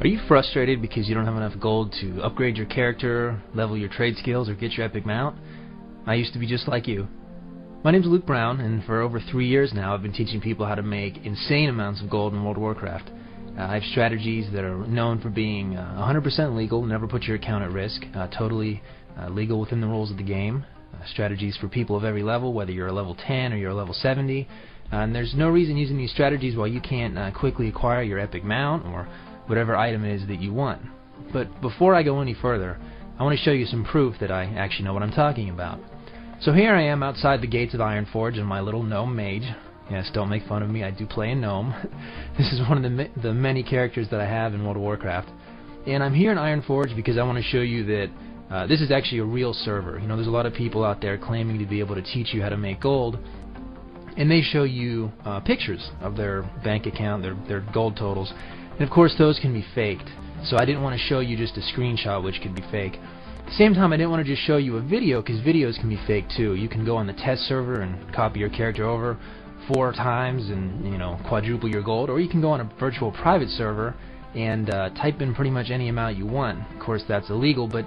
Are you frustrated because you don't have enough gold to upgrade your character, level your trade skills, or get your epic mount? I used to be just like you. My name's Luke Brown, and for over 3 years now I've been teaching people how to make insane amounts of gold in World of Warcraft. I have strategies that are known for being 100% legal, never put your account at risk, totally legal within the rules of the game. Strategies for people of every level, whether you're a level 10 or you're a level 70. And there's no reason using these strategies while you can't quickly acquire your epic mount or whatever item it is that you want. But before I go any further, I want to show you some proof that I actually know what I'm talking about. So here I am outside the gates of Ironforge in my little gnome mage. Yes, don't make fun of me, I do play a gnome. This is one of the many characters that I have in World of Warcraft. And I'm here in Ironforge because I want to show you that this is actually a real server. You know, there's a lot of people out there claiming to be able to teach you how to make gold, and they show you pictures of their bank account, their gold totals. And of course those can be faked, so I didn't want to show you just a screenshot which could be fake. At the same time, I didn't want to just show you a video, because videos can be fake too. You can go on the test server and copy your character over 4 times and, you know, quadruple your gold, or you can go on a virtual private server and type in pretty much any amount you want. Of course that's illegal, but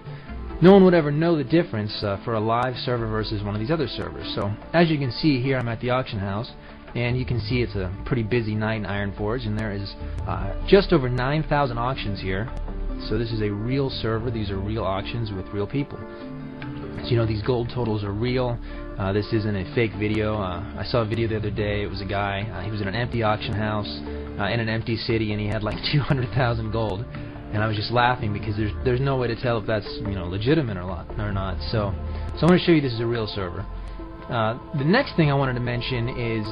no one would ever know the difference for a live server versus one of these other servers. So as you can see here, I'm at the auction house, and you can see it's a pretty busy night in Ironforge, and there is just over 9,000 auctions here. So this is a real server. These are real auctions with real people. So you know, these gold totals are real. This isn't a fake video. I saw a video the other day. It was a guy, he was in an empty auction house in an empty city, and he had like 200,000 gold. And I was just laughing because there's no way to tell if that's, you know, legitimate or not. So I'm going to show you this is a real server. The next thing I wanted to mention is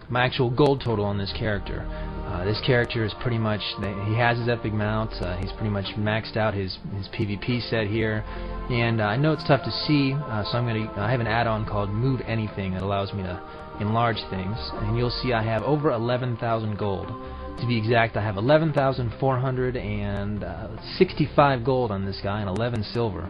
my actual gold total on this character. This character is pretty much, he has his epic mount, he's pretty much maxed out his PvP set here, and I know it's tough to see, so I have an add-on called Move Anything that allows me to enlarge things, and you'll see I have over 11,000 gold. To be exact, I have 11,465 gold on this guy and 11 silver.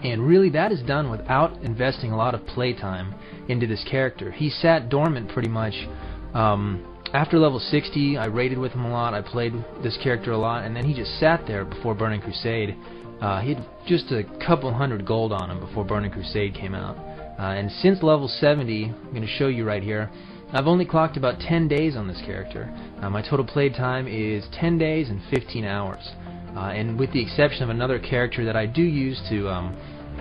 And really, that is done without investing a lot of playtime into this character. He sat dormant pretty much. After level 60, I raided with him a lot, I played this character a lot, and then he just sat there before Burning Crusade. He had just a couple hundred gold on him before Burning Crusade came out. And since level 70, I'm going to show you right here, I've only clocked about 10 days on this character. My total play time is 10 days and 15 hours. And with the exception of another character that I do use to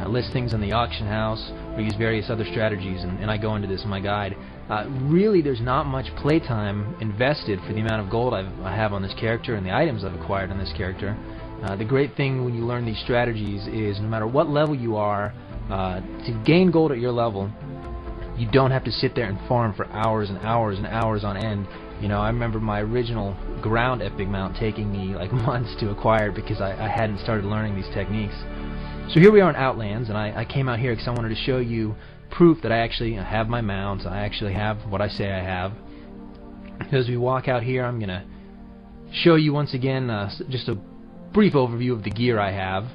list things on the auction house or use various other strategies, and I go into this in my guide, really there's not much playtime invested for the amount of gold I have on this character and the items I've acquired on this character. The great thing when you learn these strategies is no matter what level you are, to gain gold at your level, you don't have to sit there and farm for hours and hours and hours on end. You know, I remember my original ground epic mount taking me like months to acquire because I hadn't started learning these techniques. So here we are in Outlands, and I came out here because I wanted to show you proof that I actually have my mounts. I actually have what I say I have. As we walk out here, I'm going to show you once again just a brief overview of the gear I have.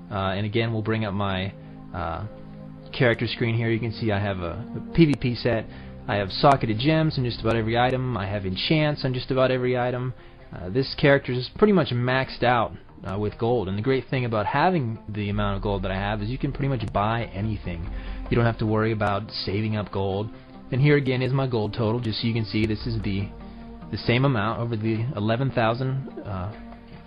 And again, we'll bring up my character screen here. You can see I have a PvP set. I have socketed gems on just about every item. I have enchants on just about every item. This character is pretty much maxed out with gold, and the great thing about having the amount of gold that I have is you can pretty much buy anything. You don't have to worry about saving up gold. And here again is my gold total, just so you can see this is the same amount over the 11,000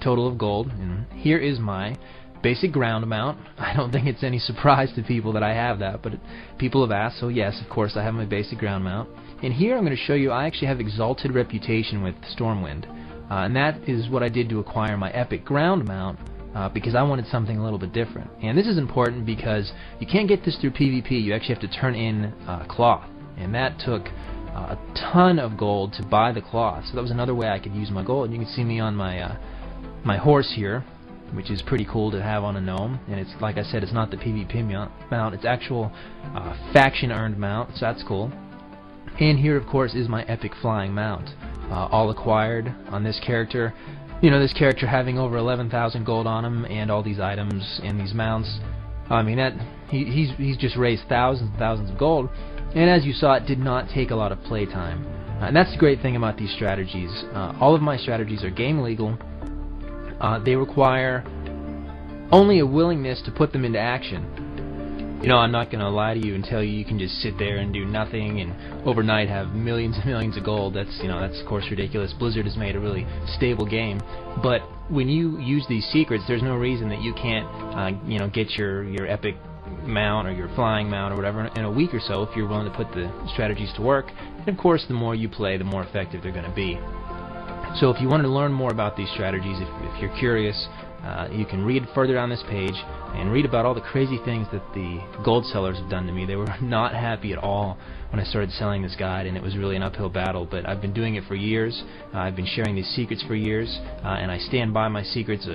total of gold. And here is my basic ground amount. I don't think it's any surprise to people that I have that, but people have asked, so yes, of course I have my basic ground mount. And here I'm going to show you I actually have Exalted Reputation with Stormwind. And that is what I did to acquire my epic ground mount, because I wanted something a little bit different. And this is important because you can't get this through PvP. You actually have to turn in cloth, and that took a ton of gold to buy the cloth. So that was another way I could use my gold. And you can see me on my my horse here, which is pretty cool to have on a gnome. And it's, like I said, it's not the PvP mount, it's actual faction earned mount, so that's cool. And here of course is my epic flying mount, all acquired on this character. You know, this character having over 11,000 gold on him and all these items and these mounts, I mean, that he's just raised thousands and thousands of gold. And as you saw, it did not take a lot of playtime. And that's the great thing about these strategies. All of my strategies are game legal. they require only a willingness to put them into action. You know, I'm not going to lie to you and tell you can just sit there and do nothing and overnight have millions and millions of gold. That's, you know, that's of course ridiculous. Blizzard has made a really stable game, but when you use these secrets, there's no reason that you can't, you know, get your epic mount or your flying mount or whatever in a week or so if you're willing to put the strategies to work. And of course, the more you play, the more effective they're going to be. So if you want to learn more about these strategies, if you're curious, you can read further down this page and read about all the crazy things that the gold sellers have done to me. They were not happy at all when I started selling this guide, and it was really an uphill battle, but I've been doing it for years. I've been sharing these secrets for years, and I stand by my secrets.